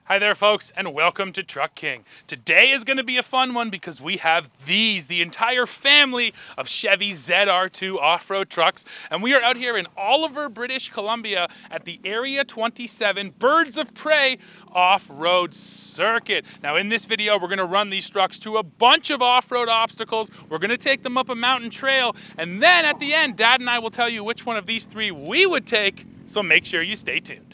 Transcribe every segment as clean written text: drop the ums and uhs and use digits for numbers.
Hi there, folks, and welcome to Truck King. Today is going to be a fun one because we have the entire family of Chevy ZR2 off-road trucks, and we are out here in Oliver, British Columbia at the Area 27 Birds of Prey off-road circuit. Now, in this video, we're going to run these trucks to a bunch of off-road obstacles. We're going to take them up a mountain trail, and then at the end, Dad and I will tell you which one of these three we would take, so make sure you stay tuned.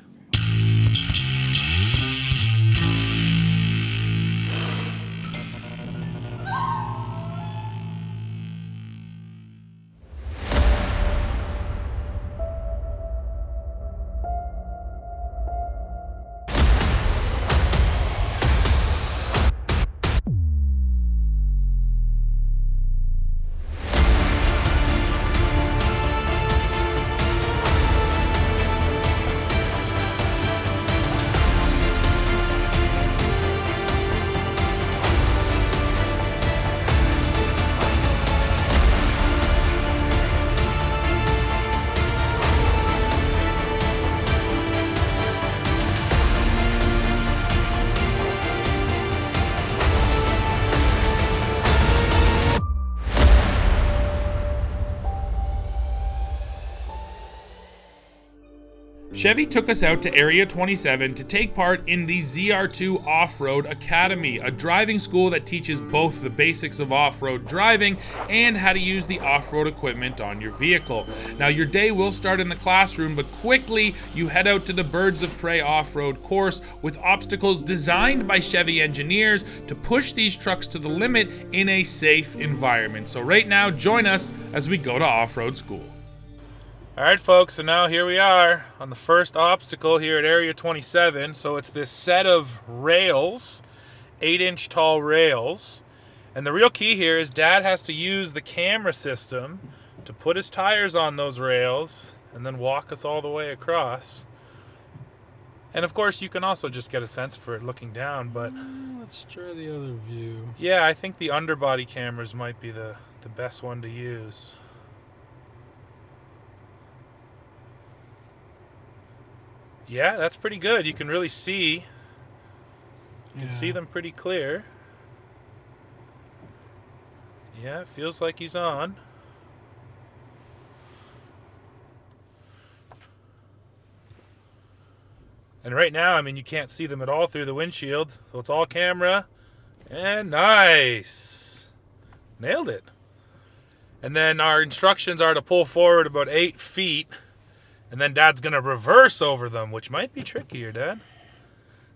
Chevy took us out to Area 27 to take part in the ZR2 Off-Road Academy, a driving school that teaches both the basics of off-road driving and how to use the off-road equipment on your vehicle. Now, your day will start in the classroom, but quickly you head out to the Birds of Prey off-road course with obstacles designed by Chevy engineers to push these trucks to the limit in a safe environment. So right now, join us as we go to off-road school. All right, folks, so now here we are on the first obstacle here at Area 27. So it's this set of rails, 8-inch tall rails. And the real key here is Dad has to use the camera system to put his tires on those rails and then walk us all the way across. And of course, you can also just get a sense for it looking down, but let's try the other view. Yeah, I think the underbody cameras might be the best one to use. Yeah, that's pretty good. You can really see. You can see them pretty clear. Yeah, it feels like he's on. And right now, I mean, you can't see them at all through the windshield. So it's all camera. And nice. Nailed it. And then our instructions are to pull forward about 8 feet. And then Dad's going to reverse over them, which might be trickier, Dad.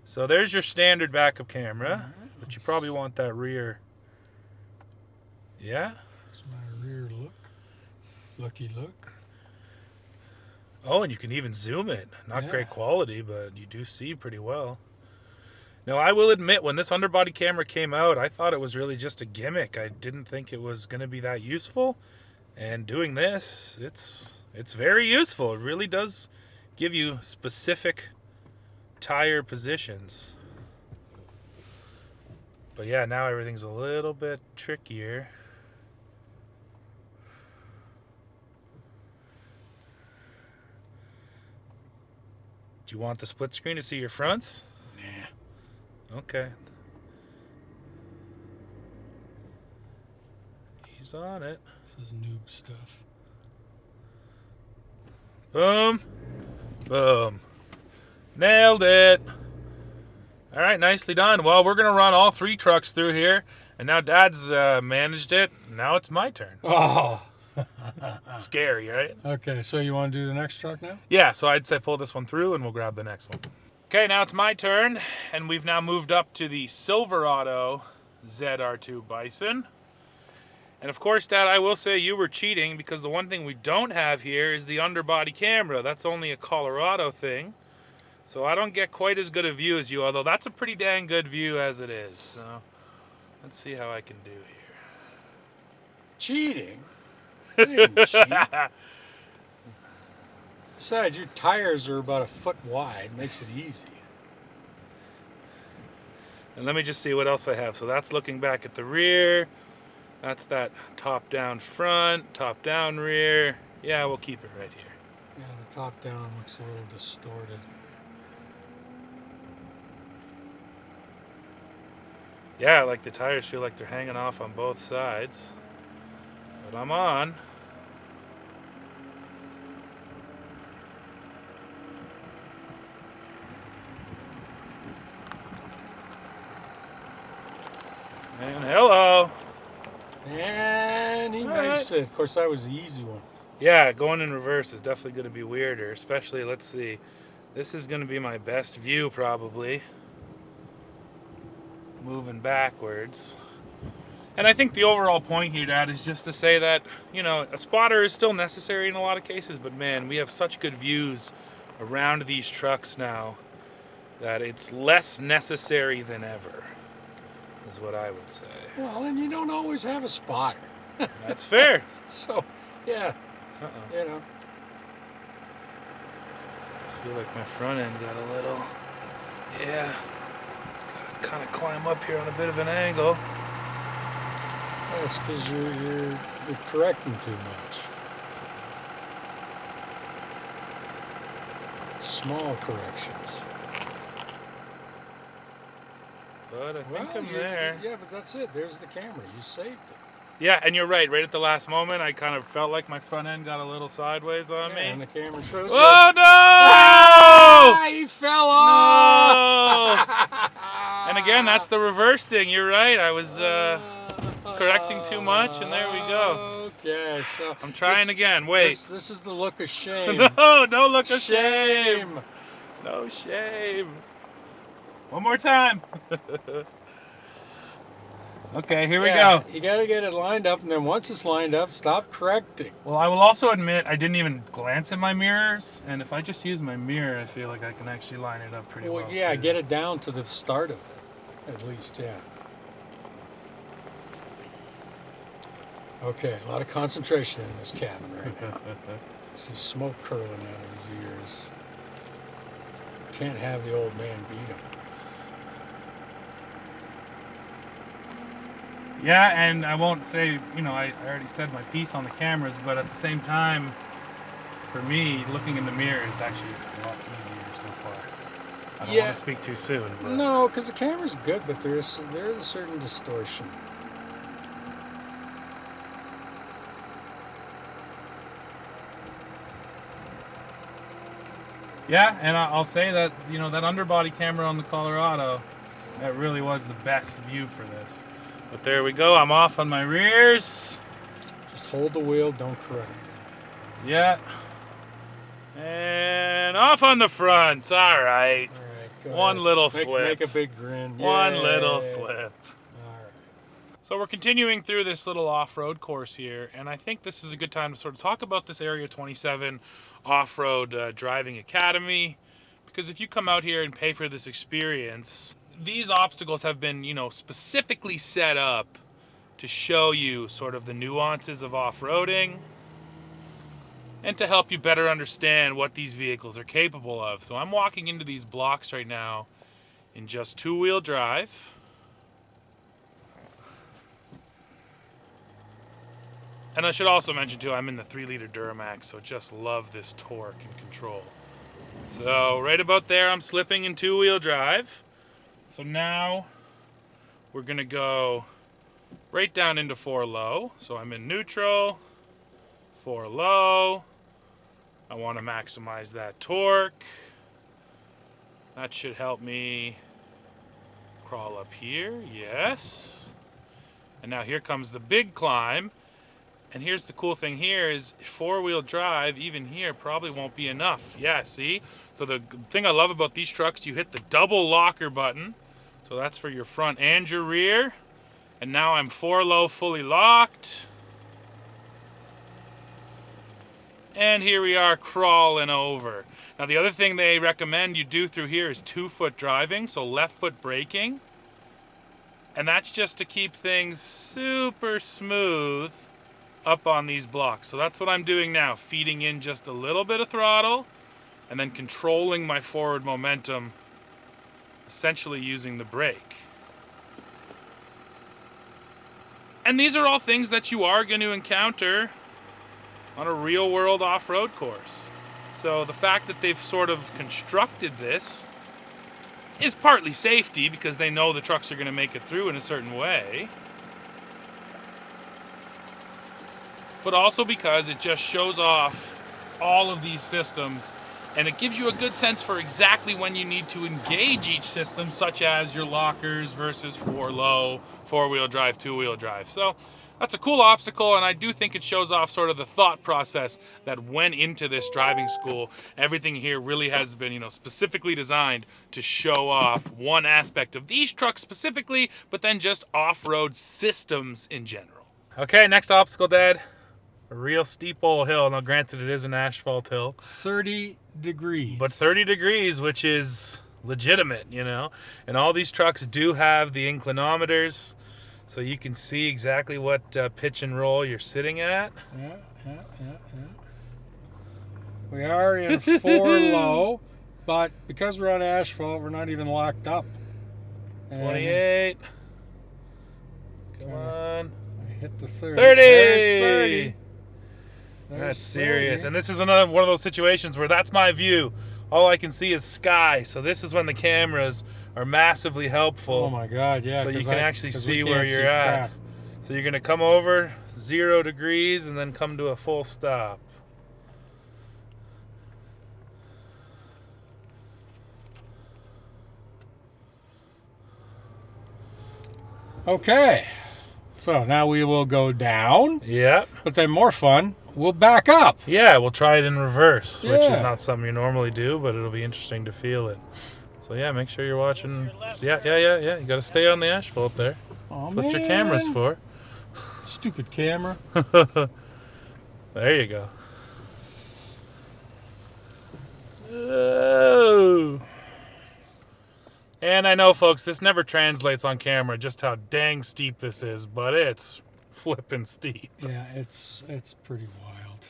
So there's your standard backup camera, but you probably want that rear. Yeah? There's my rear look. Lucky look. Oh, and you can even zoom it. Not great quality, but you do see pretty well. Now, I will admit, when this underbody camera came out, I thought it was really just a gimmick. I didn't think it was going to be that useful. And doing this, it's very useful. It really does give you specific tire positions. But yeah, now everything's a little bit trickier. Do you want the split screen to see your fronts? Nah. Okay. He's on it. This is noob stuff. Boom. Boom. Nailed it. All right, nicely done. Well, we're going to run all 3 trucks through here. And now Dad's managed it. Now it's my turn. Oh. Scary, right? Okay, so you want to do the next truck now? Yeah, so I'd say pull this one through and we'll grab the next one. Okay, now it's my turn. And we've now moved up to the Silverado ZR2 Bison. And of course, Dad, I will say you were cheating because the one thing we don't have here is the underbody camera. That's only a Colorado thing. So I don't get quite as good a view as you, although that's a pretty dang good view as it is. So let's see how I can do here. Cheating? You didn't cheat. Besides, your tires are about a foot wide. Makes it easy. And let me just see what else I have. So that's looking back at the rear. That's that top-down front, top-down rear. Yeah, we'll keep it right here. Yeah, the top down looks a little distorted. Yeah, like the tires feel like they're hanging off on both sides. But I'm on. And hello. And he All makes right. it. Of course, that was the easy one. Yeah, going in reverse is definitely going to be weirder, especially, let's see. This is going to be my best view, probably. Moving backwards. And I think the overall point here, Dad, is just to say that, you know, a spotter is still necessary in a lot of cases, but man, we have such good views around these trucks now that it's less necessary than ever, is what I would say. Well, and you don't always have a spotter. That's fair. So, yeah, Uh-oh. you know. I feel like my front end got a little, yeah, gotta kind of climb up here on a bit of an angle. That's because you're correcting too much. Small corrections. But I think Well, I'm there. yeah, but that's it. There's the camera. You saved it. Yeah, and you're right. Right at the last moment, I kind of felt like my front end got a little sideways on Yeah, me. and the camera shows you. Oh no! Ah, he fell off! No! And again, that's the reverse thing. You're right. I was correcting too much, and there we go. Okay, so I'm trying again. Wait. This is the look of shame. No, no look of Shame. shame. No shame. One more time. Okay, here we go. You got to get it lined up, and then once it's lined up, stop correcting. Well, I will also admit I didn't even glance at my mirrors, and if I just use my mirror, I feel like I can actually line it up pretty well. Yeah, too. get it down to the start of it, at least, yeah. Okay, a lot of concentration in this cabin right now. I see smoke curling out of his ears. Can't have the old man beat him. Yeah, and I won't say, you know, I already said my piece on the cameras, but at the same time, for me, looking in the mirror is actually a lot easier so far. I don't want to speak too soon. But... No, because the camera's good, but there is a certain distortion. Yeah, and I'll say that, you know, that underbody camera on the Colorado, that really was the best view for this. But there we go, I'm off on my rears. Just hold the wheel, don't correct. Yeah. And off on the fronts, all right. All right, go One ahead. little slip. Make a big grin. One Yay. little slip. All right. So we're continuing through this little off-road course here, and I think this is a good time to sort of talk about this Area 27 Off-Road Driving Academy, because if you come out here and pay for this experience, these obstacles have been, you know, specifically set up to show you sort of the nuances of off-roading and to help you better understand what these vehicles are capable of. So I'm walking into these blocks right now in just two-wheel drive. And I should also mention too, I'm in the 3-liter Duramax, so just love this torque and control. So right about there, I'm slipping in two-wheel drive. So now we're gonna go right down into 4 low. So I'm in neutral, 4 low. I want to maximize that torque. That should help me crawl up here, yes. And now here comes the big climb. And here's the cool thing here is 4-wheel drive, even here, probably won't be enough. Yeah, see? So the thing I love about these trucks, you hit the double locker button. So that's for your front and your rear. And now I'm 4 low, fully locked. And here we are crawling over. Now the other thing they recommend you do through here is 2-foot driving, so left foot braking. And that's just to keep things super smooth up on these blocks. So that's what I'm doing now, feeding in just a little bit of throttle and then controlling my forward momentum, essentially using the brake. And these are all things that you are going to encounter on a real world off-road course. So the fact that they've sort of constructed this is partly safety because they know the trucks are going to make it through in a certain way. But also because it just shows off all of these systems, and it gives you a good sense for exactly when you need to engage each system, such as your lockers versus 4-low, 4-wheel drive, 2-wheel drive. So that's a cool obstacle, and I do think it shows off sort of the thought process that went into this driving school. Everything here really has been, specifically designed to show off one aspect of these trucks specifically, but then just off-road systems in general. Okay, next obstacle, Dad. A real steep old hill. Now, granted, it is an asphalt hill. 30 degrees. But 30 degrees, which is legitimate, And all these trucks do have the inclinometers, so you can see exactly what pitch and roll you're sitting at. Yeah. We are in 4-low, but because we're on asphalt, we're not even locked up. And 28. Come on. I hit the 30. 30! There's 30. That's serious. And this is another one of those situations where that's my view. All I can see is sky. So this is when the cameras are massively helpful. Oh my God, yeah. So you can actually see where you're see at. crap. So you're going to come over 0 degrees and then come to a full stop. Okay. So now we will go down. Yep. But then more fun, we'll back up. Yeah, we'll try it in reverse, which is Yeah. not something you normally do, but it'll be interesting to feel it. So yeah, make sure you're watching. Yeah. You got to stay on the asphalt there. Oh, That's what your camera's for. Stupid camera. There you go. Oh. And I know, folks, this never translates on camera just how dang steep this is, but it's flippin' steep. Yeah, it's pretty wild.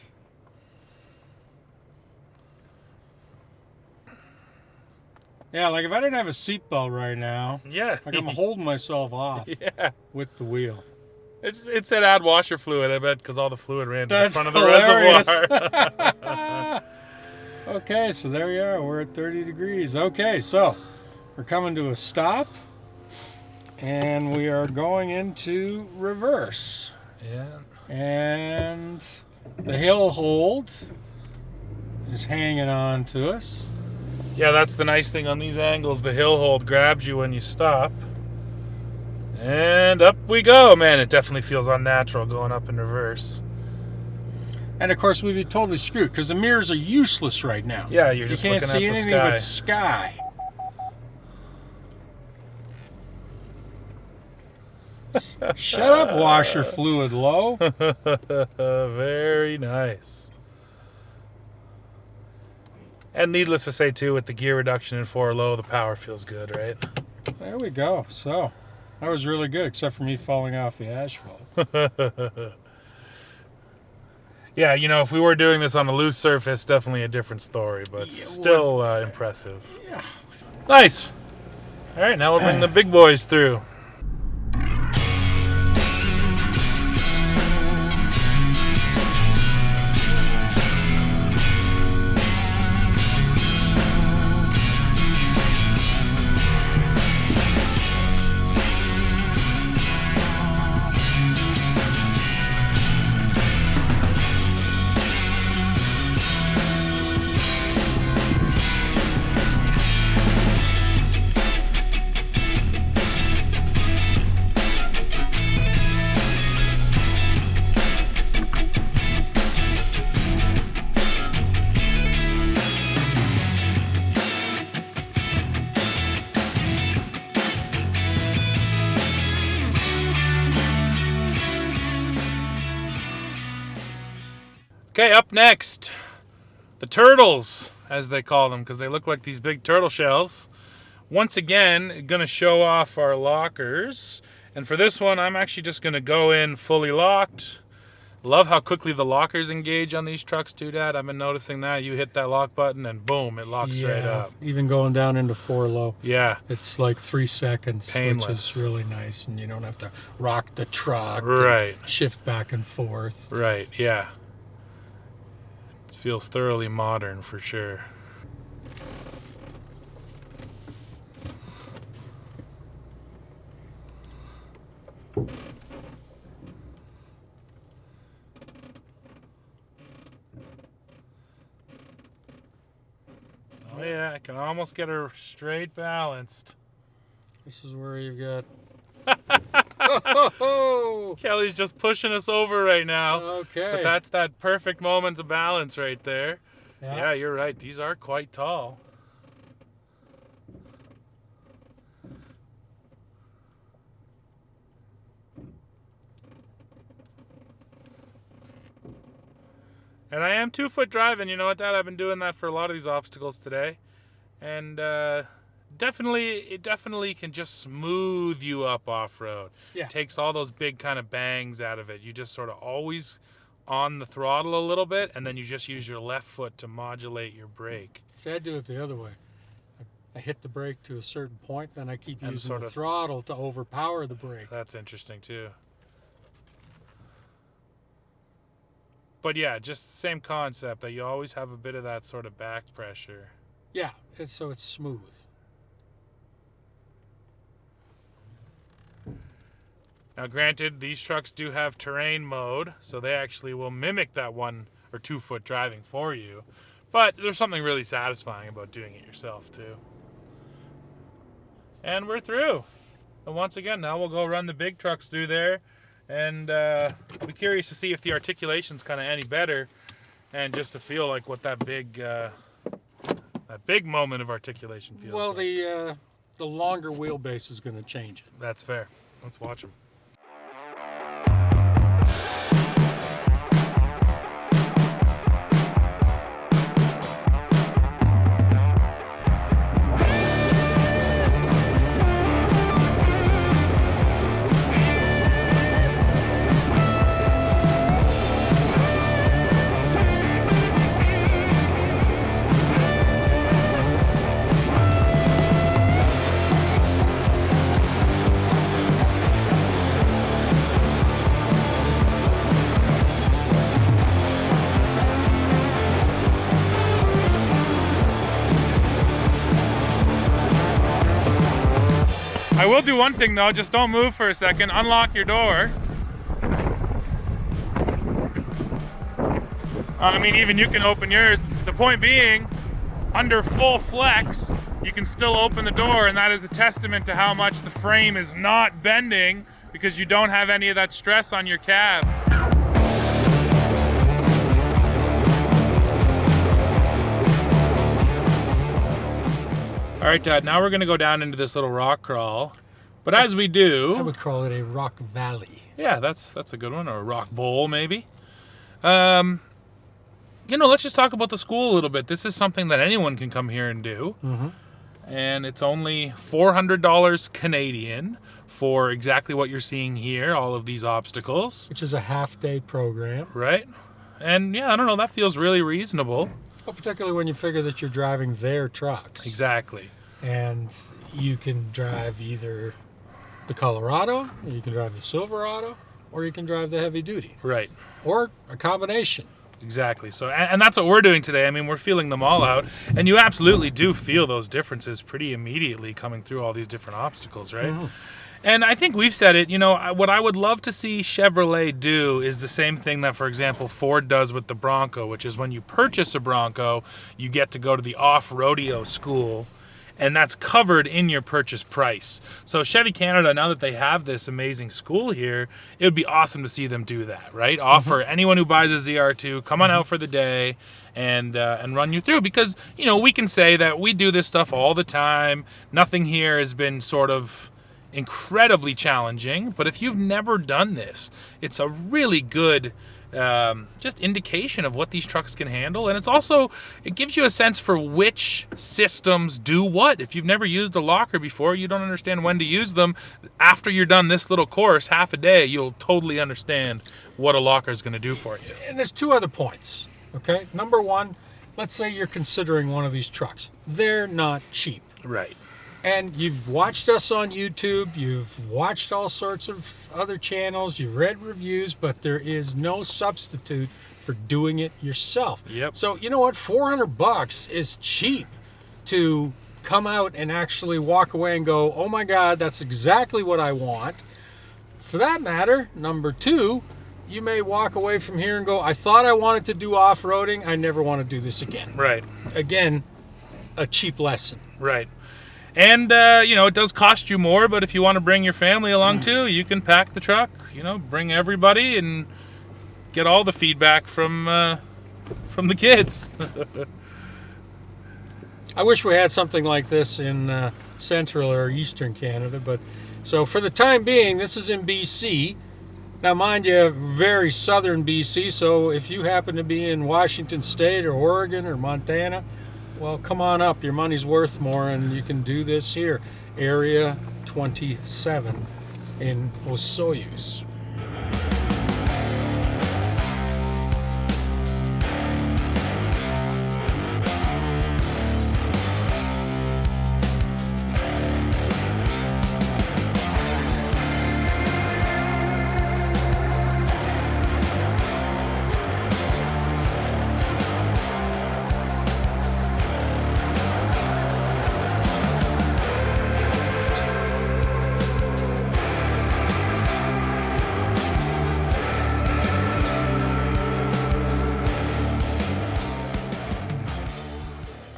Yeah, like if I didn't have a seatbelt right now, Yeah. like I'm holding myself off Yeah. with the wheel. It said add washer fluid, I bet, because all the fluid ran to the That's front of the hilarious. reservoir. Okay, so there we are. We're at 30 degrees. Okay, so we're coming to a stop, and we are going into reverse. Yeah. And the hill hold is hanging on to us. Yeah, that's the nice thing on these angles. The hill hold grabs you when you stop. And up we go. Man, it definitely feels unnatural going up in reverse. And of course, we'd be totally screwed because the mirrors are useless right now. Yeah, you're just you can't looking see at the anything but sky. sky. Shut up, washer fluid low. Very nice. And needless to say, too, with the gear reduction in 4-low, the power feels good, right? There we go. So that was really good, except for me falling off the asphalt. Yeah, if we were doing this on a loose surface, definitely a different story, but still impressive. Yeah. Nice. All right, now we'll bring the big boys through. Okay, up next, the turtles, as they call them, because they look like these big turtle shells. Once again, going to show off our lockers. And for this one, I'm actually just going to go in fully locked. Love how quickly the lockers engage on these trucks too, Dad. I've been noticing that. You hit that lock button and boom, it locks straight up. Even going down into 4-low. Yeah. It's like 3 seconds, Painless. which is really nice. And you don't have to rock the truck. Right. And shift back and forth. Right, yeah. It feels thoroughly modern for sure. Can almost get her straight balanced. This is where you've got... Kelly's just pushing us over right now. Okay. But that's that perfect moment of balance right there. Yeah. Yeah, you're right. These are quite tall. And I am 2-foot driving. You know what, Dad? I've been doing that for a lot of these obstacles today. And it definitely can just smooth you up off-road. Yeah. Takes all those big kind of bangs out of it. You just sort of always on the throttle a little bit, and then you just use your left foot to modulate your brake. See, I do it the other way. I hit the brake to a certain point, then I keep And using sort the of- throttle to overpower the brake. That's interesting too. But yeah, just the same concept that you always have a bit of that sort of back pressure. Yeah, so it's smooth. Now granted, these trucks do have terrain mode, so they actually will mimic that 1 or 2 foot driving for you. But there's something really satisfying about doing it yourself too. And we're through. And once again, now we'll go run the big trucks through there. And I'll be curious to see if the articulation's kind of any better, and just to feel like what that big moment of articulation feels Well, like. the longer wheelbase is going to change it. That's fair. Let's watch them. I will do one thing though, just don't move for a second. Unlock your door. I mean, even you can open yours. The point being, under full flex, you can still open the door, and that is a testament to how much the frame is not bending because you don't have any of that stress on your cab. All right, Dad, now we're gonna go down into this little rock crawl. But as we do... I would call it a rock valley. Yeah, that's a good one, or a rock bowl maybe. You know, let's just talk about the school a little bit. This is something that anyone can come here and do. Mm-hmm. And it's only $400 Canadian for exactly what you're seeing here, all of these obstacles. Which is a half-day program. Right? And yeah, I don't know, that feels really reasonable. Well, particularly when you figure that you're driving their trucks. Exactly. And you can drive either the Colorado, or you can drive the Silverado, or you can drive the heavy duty. Right. Or a combination. Exactly. So, and that's what we're doing today. I mean, we're feeling them all out, and you absolutely do feel those differences pretty immediately coming through all these different obstacles, right? Mm-hmm. And I think we've said it, you know, what I would love to see Chevrolet do is the same thing that, for example, Ford does with the Bronco, which is when you purchase a Bronco, you get to go to the off-rodeo school, and that's covered in your purchase price. So Chevy Canada, now that they have this amazing school here, it would be awesome to see them do that, right? Offer anyone who buys a ZR2, come on out for the day and run you through. Because, you know, we can say that we do this stuff all the time. Nothing here has been sort of incredibly challenging, but if you've never done this, it's a really good just indication of what these trucks can handle. And it's also, it gives you a sense for which systems do what. If you've never used a locker before, you don't understand when to use them. After you're done this little course, half a day, you'll totally understand what a locker is going to do for you. And there's two other points, okay? Number one, let's say you're considering one of these trucks. They're not cheap. Right. And you've watched us on YouTube, you've watched all sorts of other channels, you've read reviews, but there is no substitute for doing it yourself. Yep. So, you know what? $400 is cheap to come out and actually walk away and go, oh my God, that's exactly what I want. For that matter, number two, you may walk away from here and go, I thought I wanted to do off-roading, I never want to do this again. Right. Again, a cheap lesson. Right. And, you know, it does cost you more, but if you want to bring your family along too, you can pack the truck, you know, bring everybody and get all the feedback from the kids. I wish we had something like this in central or eastern Canada, but so for the time being, this is in BC. Now, mind you, very southern BC, so if you happen to be in Washington State or Oregon or Montana, well, come on up. Your money's worth more, and you can do this here. Area 27 in Osoyoos.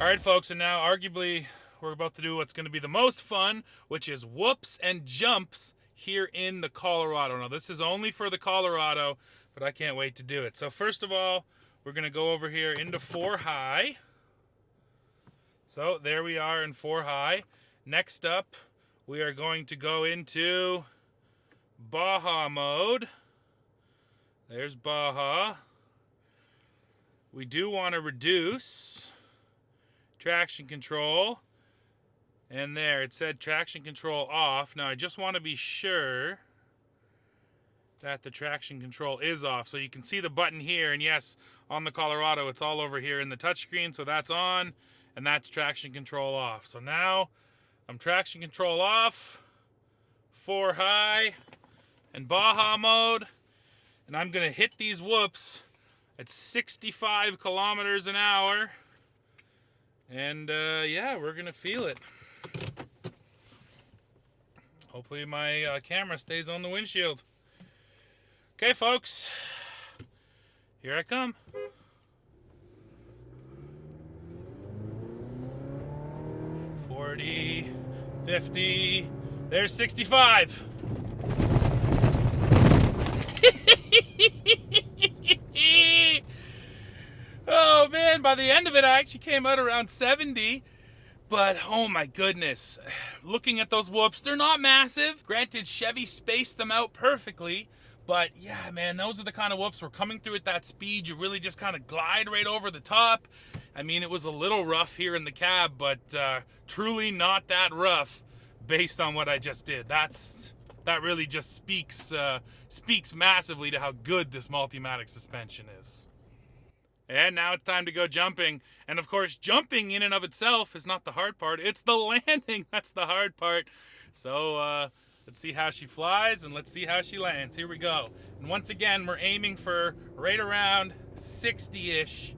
All right, folks, and now arguably we're about to do what's going to be the most fun, which is whoops and jumps here in the Colorado. Now, this is only for the Colorado, but I can't wait to do it. So first of all, we're going to go over here into 4 high. So there we are in 4 high. Next up, we are going to go into Baja mode. There's Baja. We do want to reduce traction control, and there it said traction control off. Now I just want to be sure that the traction control is off, so you can see the button here, and yes, on the Colorado it's all over here in the touchscreen, so that's on and that's traction control off. So now I'm traction control off, 4 high and Baja mode, and I'm gonna hit these whoops at 65 kilometers an hour. And yeah, we're gonna feel it. Hopefully my camera stays on the windshield. Okay, folks, here I come. 40, 50, there's 65. Oh man, by the end of it, I actually came out around 70. But oh my goodness, looking at those whoops, they're not massive. Granted, Chevy spaced them out perfectly. But yeah, man, those are the kind of whoops where coming through at that speed, you really just kind of glide right over the top. I mean, it was a little rough here in the cab, but truly not that rough based on what I just did. That really just speaks massively to how good this Multimatic suspension is. And now it's time to go jumping. And of course, jumping in and of itself is not the hard part. It's the landing that's the hard part. So let's see how she flies and let's see how she lands. Here we go. And once again, we're aiming for right around 60-ish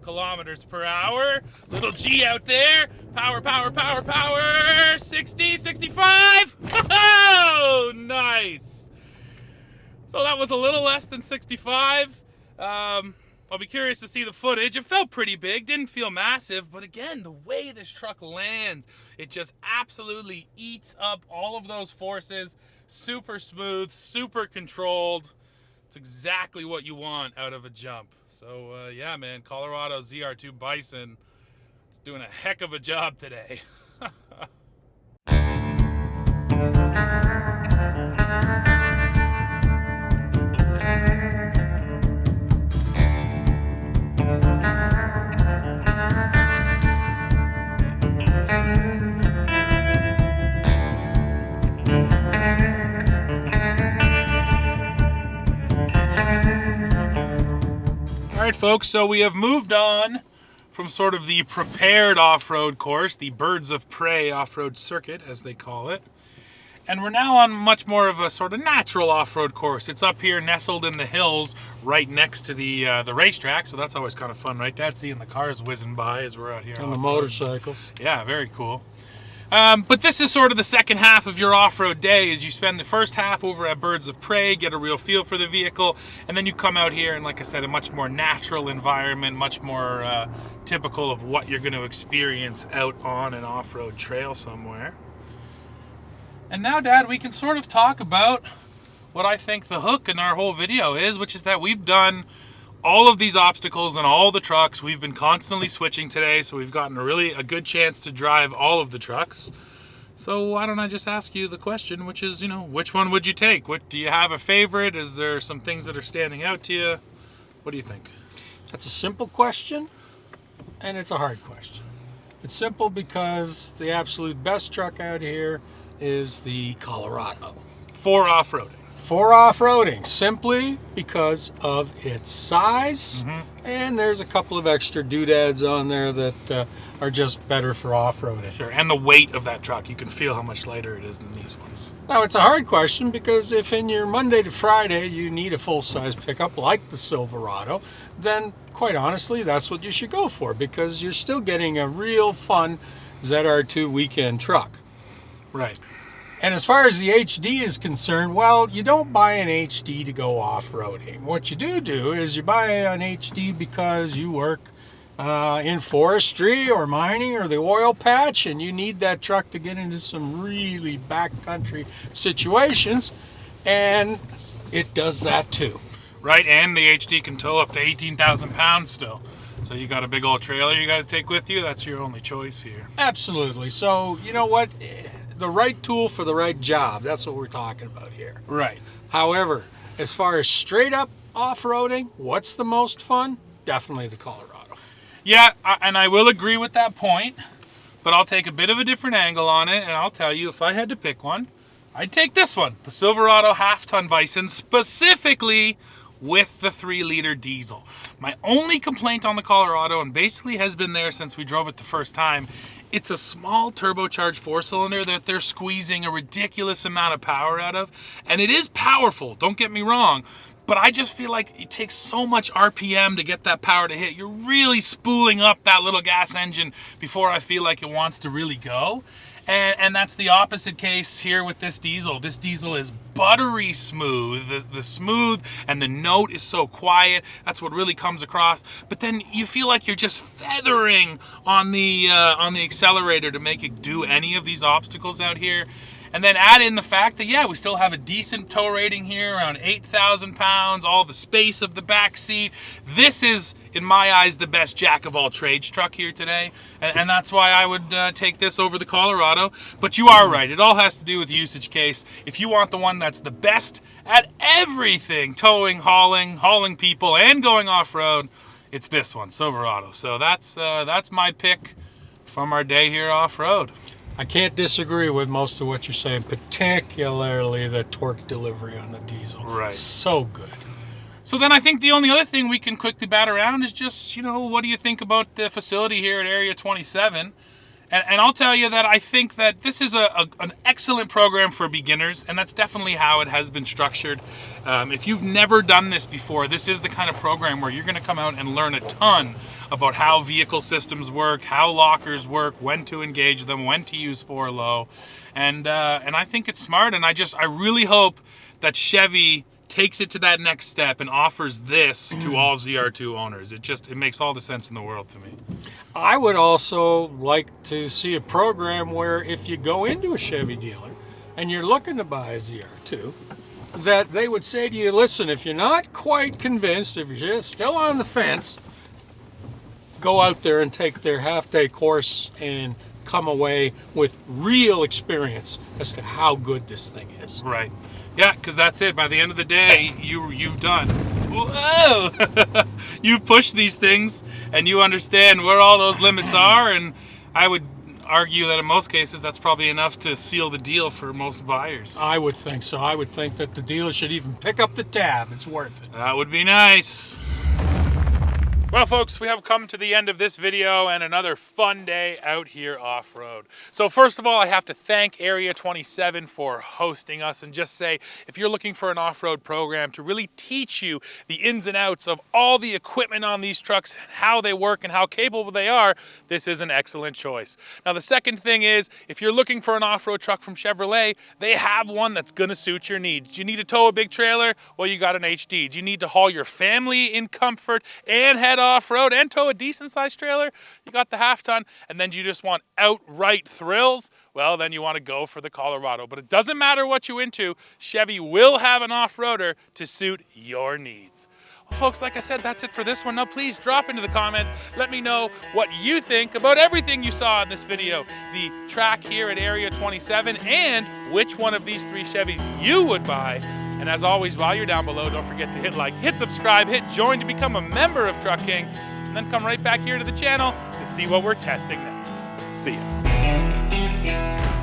kilometers per hour. Little G out there. Power, power, power, power. 60, 65. Oh, nice. So that was a little less than 65. I'll be curious to see the footage. It felt pretty big, didn't feel massive, but again, the way this truck lands, it just absolutely eats up all of those forces. Super smooth, super controlled. It's exactly what you want out of a jump. So yeah, man, Colorado ZR2 Bison, it's doing a heck of a job today. All right, folks, so we have moved on from sort of the prepared off-road course, the Birds of Prey off-road circuit, as they call it. And we're now on much more of a sort of natural off-road course. It's up here nestled in the hills right next to the racetrack, so that's always kind of fun, right, Dad? Seeing the cars whizzing by as we're out here. And the motorcycles. Yeah, very cool. But this is sort of the second half of your off-road day, as you spend the first half over at Birds of Prey, get a real feel for the vehicle, and then you come out here and, like I said, a much more natural environment, much more typical of what you're going to experience out on an off-road trail somewhere. And now, Dad, we can sort of talk about what I think the hook in our whole video is, which is that we've done all of these obstacles and all the trucks. We've been constantly switching today, so we've gotten a good chance to drive all of the trucks. So why don't I just ask you the question, which is, which one would you take? Do you have a favorite? Is there some things that are standing out to you? What do you think? That's a simple question, and it's a hard question. It's simple because the absolute best truck out here is the Colorado. For off-roading. For off-roading, simply because of its size, and there's a couple of extra doodads on there that are just better for off-roading. Sure, and the weight of that truck, you can feel how much lighter it is than these ones. Now, it's a hard question because if in your Monday to Friday you need a full-size pickup like the Silverado, then quite honestly, that's what you should go for, because you're still getting a real fun ZR2 weekend truck. Right. And as far as the HD is concerned, well, you don't buy an HD to go off-roading. What you do is you buy an HD because you work in forestry or mining or the oil patch, and you need that truck to get into some really backcountry situations, and it does that too. Right, and the HD can tow up to 18,000 pounds still. So you got a big old trailer you got to take with you, that's your only choice here. Absolutely. So, you know what? The right tool for the right job. That's what we're talking about here. Right. However, as far as straight up off-roading, what's the most fun? Definitely the Colorado. Yeah, and I will agree with that point, but I'll take a bit of a different angle on it, and I'll tell you, if I had to pick one, I'd take this one, the Silverado half-ton Bison, specifically with the 3-liter diesel. My only complaint on the Colorado, and basically has been there since we drove it the first time, it's a small turbocharged 4-cylinder that they're squeezing a ridiculous amount of power out of. And it is powerful, don't get me wrong, but I just feel like it takes so much RPM to get that power to hit. You're really spooling up that little gas engine before I feel like it wants to really go. And that's the opposite case here with this diesel. This diesel is buttery smooth. The smooth and the note is so quiet. That's what really comes across. But then you feel like you're just feathering on the accelerator to make it do any of these obstacles out here. And then add in the fact that, yeah, we still have a decent tow rating here, around 8,000 pounds, all the space of the back seat. This is, in my eyes, the best jack of all trades truck here today. And that's why I would take this over the Colorado. But you are right. It all has to do with usage case. If you want the one that's the best at everything, towing, hauling people, and going off-road, it's this one, Silverado. So that's my pick from our day here off-road. I can't disagree with most of what you're saying, particularly the torque delivery on the diesel. Right. So good. So then I think the only other thing we can quickly bat around is just, what do you think about the facility here at Area 27? And I'll tell you that I think that this is an excellent program for beginners, and that's definitely how it has been structured. If you've never done this before, this is the kind of program where you're going to come out and learn a ton about how vehicle systems work, how lockers work, when to engage them, when to use 4-low. And I think it's smart, and I really hope that Chevy takes it to that next step and offers this to all ZR2 owners. It makes all the sense in the world to me. I would also like to see a program where if you go into a Chevy dealer and you're looking to buy a ZR2, that they would say to you, listen, if you're not quite convinced, if you're still on the fence, go out there and take their half-day course and come away with real experience as to how good this thing is. Right. Yeah, because that's it. By the end of the day, you've done. Whoa! You've pushed these things, and you understand where all those limits are, and I would argue that in most cases, that's probably enough to seal the deal for most buyers. I would think so. I would think that the dealer should even pick up the tab. It's worth it. That would be nice. Well, folks, we have come to the end of this video and another fun day out here off-road. So first of all, I have to thank Area 27 for hosting us and just say, if you're looking for an off-road program to really teach you the ins and outs of all the equipment on these trucks, how they work and how capable they are, this is an excellent choice. Now, the second thing is, if you're looking for an off-road truck from Chevrolet, they have one that's gonna suit your needs. Do you need to tow a big trailer? Well, you got an HD. Do you need to haul your family in comfort and head off-road and tow a decent sized trailer? You got the half ton. And then do you just want outright thrills? Well, then you want to go for the Colorado. But it doesn't matter what you're into, Chevy will have an off-roader to suit your needs. Well, folks, like I said, that's it for this one. Now please drop into the comments, let me know what you think about everything you saw in this video, the track here at Area 27, and which one of these 3 Chevys you would buy. And as always, while you're down below, don't forget to hit like, hit subscribe, hit join to become a member of Truck King, and then come right back here to the channel to see what we're testing next. See ya.